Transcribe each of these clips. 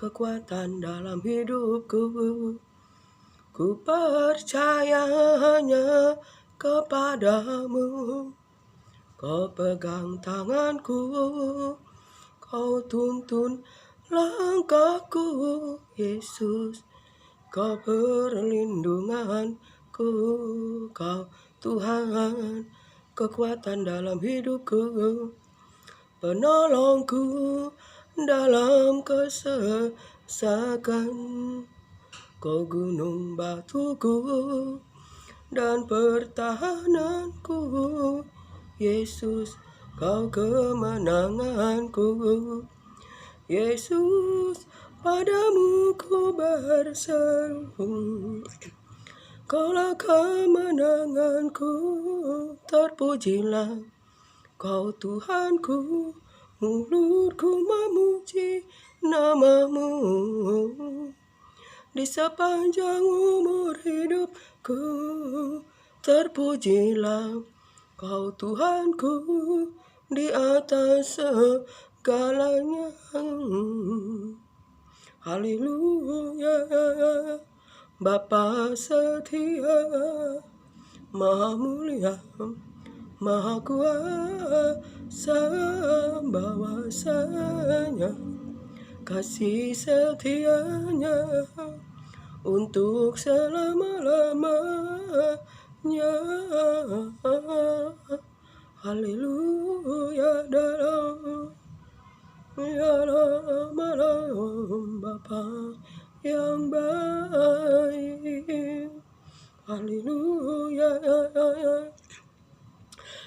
kekuatan dalam hidupku. Ku percaya hanya kepadamu. Kau pegang tanganku, kau tuntun langkahku, Yesus. Kau perlindunganku, kau Tuhan, kekuatan dalam hidupku, penolongku dalam kesesakan. Kau gunung batuku dan pertahananku, Yesus. Kau kemenanganku, Yesus. Padamu ku berseru, Kaulah kemenanganku. Terpujilah Kau Tuhanku, mulutku memuji namamu di sepanjang umur hidupku. Terpujilah Kau Tuhanku di atas segalanya. Haleluya. Bapa setia, Maha mulia, Maha kuasa, bahwasanya kasih setianya untuk selama-lamanya. Haleluya. Dalam Bapa yang baik. Haleluya.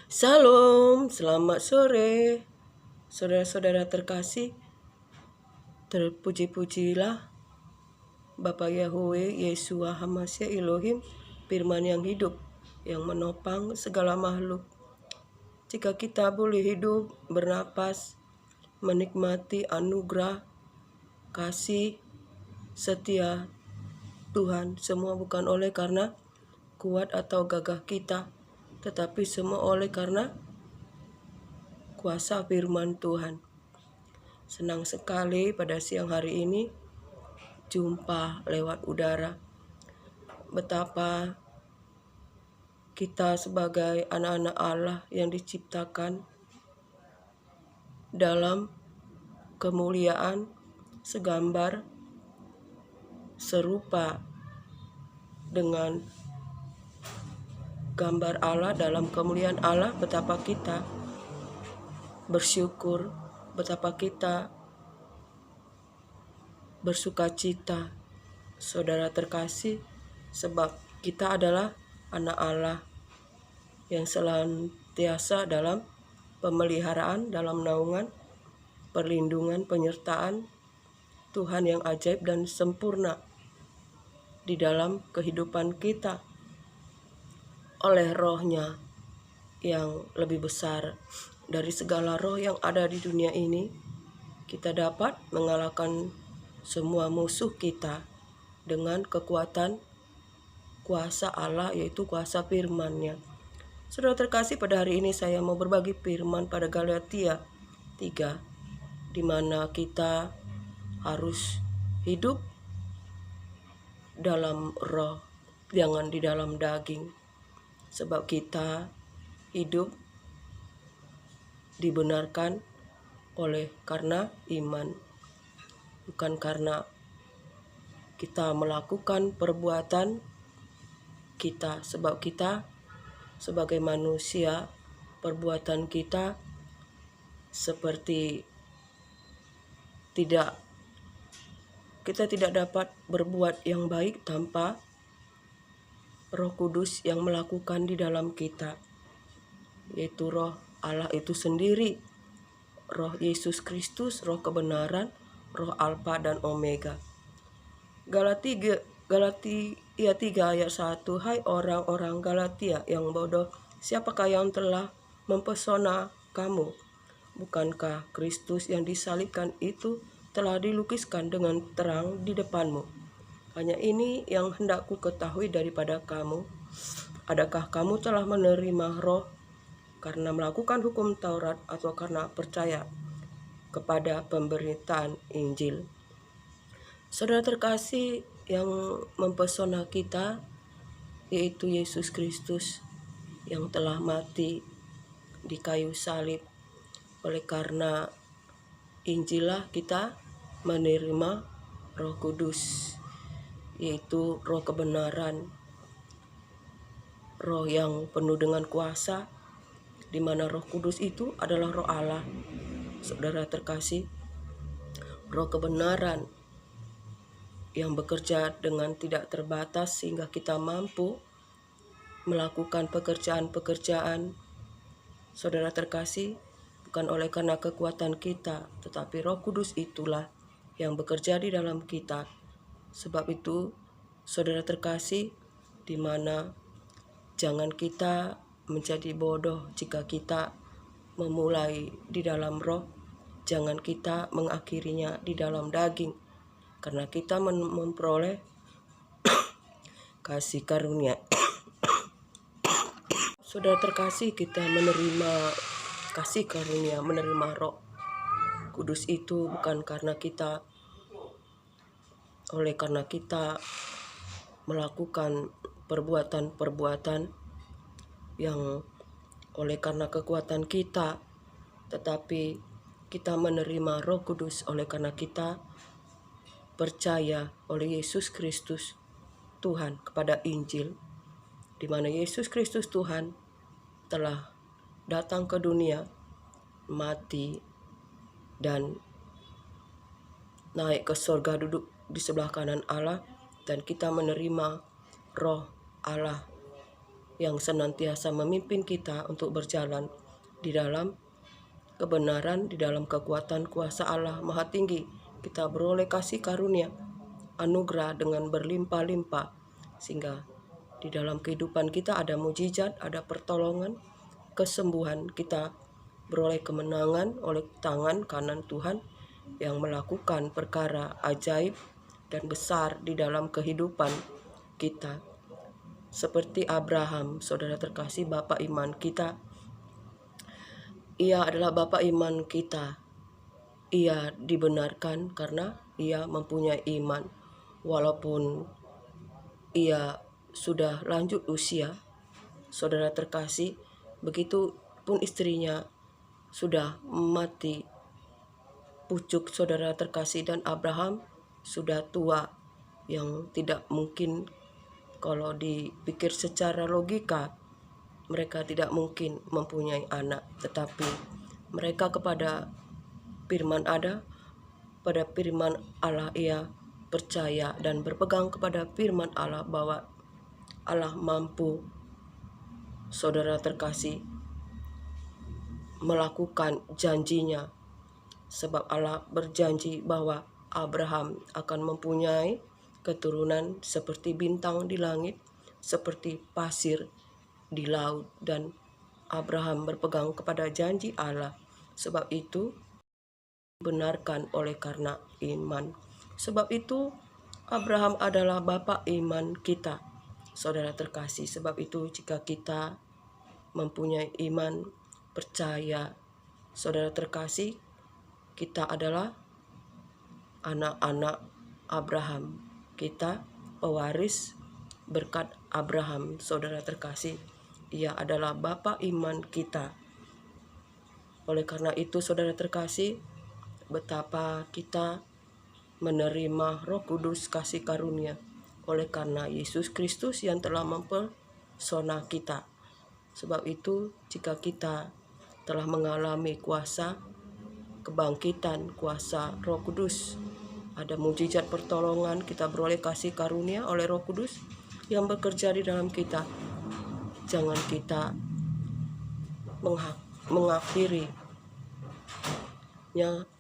Salam, selamat sore saudara-saudara terkasih. Terpuji-pujilah Bapa Yahweh, Yeshua Hamasya Elohim, firman yang hidup, yang menopang segala makhluk. Jika kita boleh hidup, bernapas, menikmati anugerah, kasih, setia Tuhan, semua bukan oleh karena kuat atau gagah kita, tetapi semua oleh karena kuasa firman Tuhan. Senang sekali pada siang hari ini jumpa lewat udara. Betapa kita sebagai anak-anak Allah yang diciptakan dalam kemuliaan, segambar, serupa dengan gambar Allah, dalam kemuliaan Allah. Betapa kita bersyukur, betapa kita bersuka cita, saudara terkasih, sebab kita adalah anak Allah yang senantiasa dalam pemeliharaan, dalam naungan, perlindungan, penyertaan Tuhan yang ajaib dan sempurna di dalam kehidupan kita oleh Roh-Nya yang lebih besar dari segala roh yang ada di dunia ini. Kita dapat mengalahkan semua musuh kita dengan kekuatan kuasa Allah, yaitu kuasa firman-Nya. Saudara terkasih, pada hari ini saya mau berbagi firman pada Galatia 3, di mana kita harus hidup dalam roh, jangan di dalam daging. Sebab kita hidup dibenarkan oleh karena iman, bukan karena kita melakukan perbuatan kita. Sebab kita sebagai manusia, perbuatan kita seperti kita tidak dapat berbuat yang baik tanpa Roh Kudus yang melakukan di dalam kita, yaitu Roh Allah itu sendiri, Roh Yesus Kristus, Roh kebenaran, Roh Alfa dan Omega. Galatia 3 ayat 1. Hai orang-orang Galatia yang bodoh, siapakah yang telah mempesona kamu? Bukankah Kristus yang disalibkan itu telah dilukiskan dengan terang di depanmu? Hanya ini yang hendak ku ketahui daripada kamu. Adakah kamu telah menerima Roh karena melakukan hukum Taurat atau karena percaya kepada pemberitaan Injil? Saudara terkasih, yang mempesona kita yaitu Yesus Kristus yang telah mati di kayu salib. Oleh karena Injil lah kita menerima Roh Kudus, yaitu roh kebenaran, roh yang penuh dengan kuasa, di mana Roh Kudus itu adalah Roh Allah. Saudara terkasih, roh kebenaran yang bekerja dengan tidak terbatas sehingga kita mampu melakukan pekerjaan-pekerjaan, saudara terkasih, bukan oleh karena kekuatan kita, tetapi Roh Kudus itulah yang bekerja di dalam kita. Sebab itu, saudara terkasih, di mana jangan kita menjadi bodoh jika kita memulai di dalam roh, jangan kita mengakhirinya di dalam daging, karena kita memperoleh kasih karunia. Saudara terkasih, kita menerima kasih karunia, menerima Roh Kudus itu bukan karena kita melakukan perbuatan-perbuatan yang oleh karena kekuatan kita, tetapi kita menerima Roh Kudus oleh karena kita percaya oleh Yesus Kristus Tuhan kepada Injil, di mana Yesus Kristus Tuhan telah datang ke dunia, mati, dan naik ke surga, duduk di sebelah kanan Allah, dan kita menerima Roh Allah yang senantiasa memimpin kita untuk berjalan di dalam kebenaran, di dalam kekuatan kuasa Allah Maha Tinggi. Kita beroleh kasih karunia, anugerah dengan berlimpah-limpah, sehingga di dalam kehidupan kita ada mujizat, ada pertolongan, kesembuhan. Kita beroleh kemenangan oleh tangan kanan Tuhan yang melakukan perkara ajaib dan besar di dalam kehidupan kita. Seperti Abraham, saudara terkasih, Bapak iman kita. Ia adalah Bapak iman kita. Ia dibenarkan karena ia mempunyai iman. Walaupun ia sudah lanjut usia, saudara terkasih, begitu pun istrinya sudah mati pucuk, saudara terkasih, dan Abraham sudah tua, yang tidak mungkin kalau dipikir secara logika, mereka tidak mungkin mempunyai anak, tetapi mereka kepada firman pada firman Allah ia percaya dan berpegang kepada firman Allah bahwa Allah mampu, saudara terkasih, melakukan janjinya, sebab Allah berjanji bahwa Abraham akan mempunyai keturunan seperti bintang di langit, seperti pasir di laut, dan Abraham berpegang kepada janji Allah. Sebab itu benarkan oleh karena iman. Sebab itu Abraham adalah Bapak iman kita, saudara terkasih. Sebab itu jika kita mempunyai iman, percaya, saudara terkasih, kita adalah anak-anak Abraham. Kita pewaris berkat Abraham, saudara terkasih. Ia adalah Bapak iman kita. Oleh karena itu, saudara terkasih, betapa kita menerima Roh Kudus kasih karunia oleh karena Yesus Kristus yang telah mempesona kita. Sebab itu, jika kita telah mengalami kuasa kebangkitan, kuasa Roh Kudus, ada mujizat pertolongan, kita beroleh kasih karunia oleh Roh Kudus yang bekerja di dalam kita. Jangan kita mengakhirinya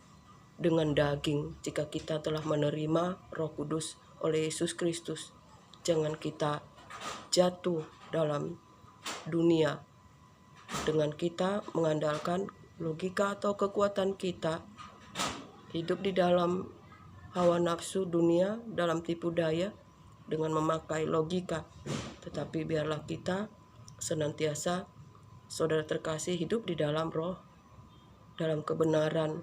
dengan daging. Jika kita telah menerima Roh Kudus oleh Yesus Kristus, jangan kita jatuh dalam dunia dengan kita mengandalkan logika atau kekuatan kita, hidup di dalam hawa nafsu dunia, dalam tipu daya dengan memakai logika. Tetapi biarlah kita senantiasa, saudara terkasih, hidup di dalam roh, dalam kebenaran,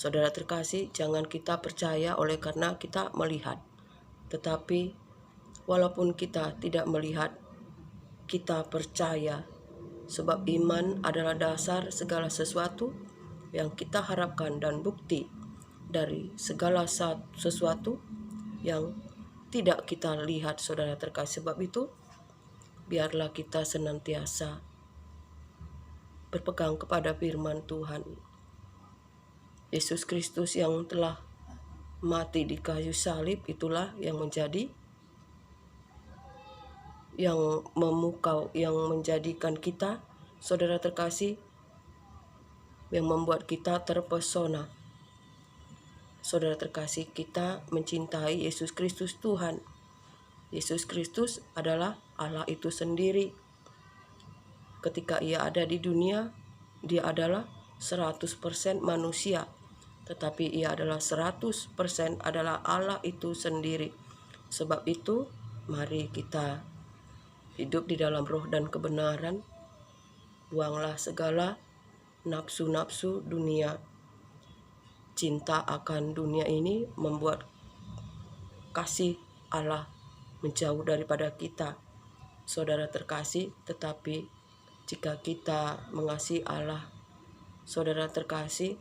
Saudara terkasih, jangan kita percaya oleh karena kita melihat. Tetapi walaupun kita tidak melihat, kita percaya. Sebab iman adalah dasar segala sesuatu yang kita harapkan dan bukti dari segala sesuatu yang tidak kita lihat, saudara terkasih. Sebab itu, biarlah kita senantiasa berpegang kepada firman Tuhan. Yesus Kristus yang telah mati di kayu salib, itulah yang memukau, yang menjadikan kita, saudara terkasih, yang membuat kita terpesona. Saudara terkasih, kita mencintai Yesus Kristus Tuhan. Yesus Kristus adalah Allah itu sendiri. Ketika ia ada di dunia, dia adalah 100% manusia, tetapi ia adalah 100% adalah Allah itu sendiri. Sebab itu, mari kita hidup di dalam roh dan kebenaran. Buanglah segala nafsu-nafsu dunia. Cinta akan dunia ini membuat kasih Allah menjauh daripada kita, saudara terkasih. Tetapi jika kita mengasihi Allah, saudara terkasih,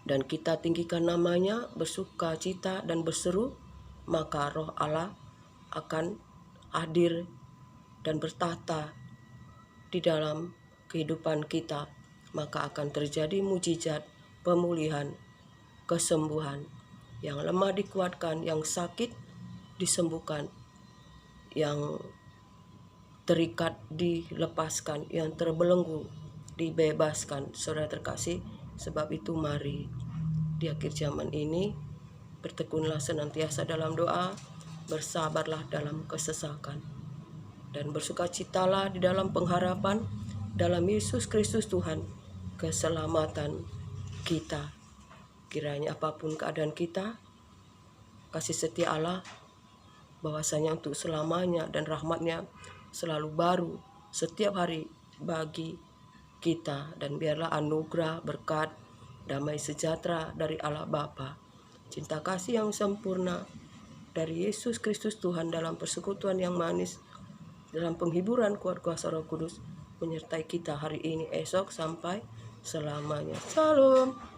dan kita tinggikan namanya, bersuka cita dan berseru, maka roh Allah akan hadir dan bertahta di dalam kehidupan kita. Maka akan terjadi mujizat, pemulihan, kesembuhan. Yang lemah dikuatkan, yang sakit disembuhkan, yang terikat dilepaskan, yang terbelenggu dibebaskan, saudara terkasih. Sebab itu mari di akhir zaman ini bertekunlah senantiasa dalam doa, bersabarlah dalam kesesakan, dan bersukacitalah di dalam pengharapan dalam Yesus Kristus Tuhan, keselamatan kita. Kiranya apapun keadaan kita, kasih setia Allah bahwasanya untuk selamanya dan rahmatnya selalu baru setiap hari bagi kita. Dan biarlah anugerah, berkat, damai sejahtera dari Allah Bapa, cinta kasih yang sempurna dari Yesus Kristus Tuhan dalam persekutuan yang manis, dalam penghiburan kuat kuasa Roh Kudus, menyertai kita hari ini, esok, sampai selamanya. Salam.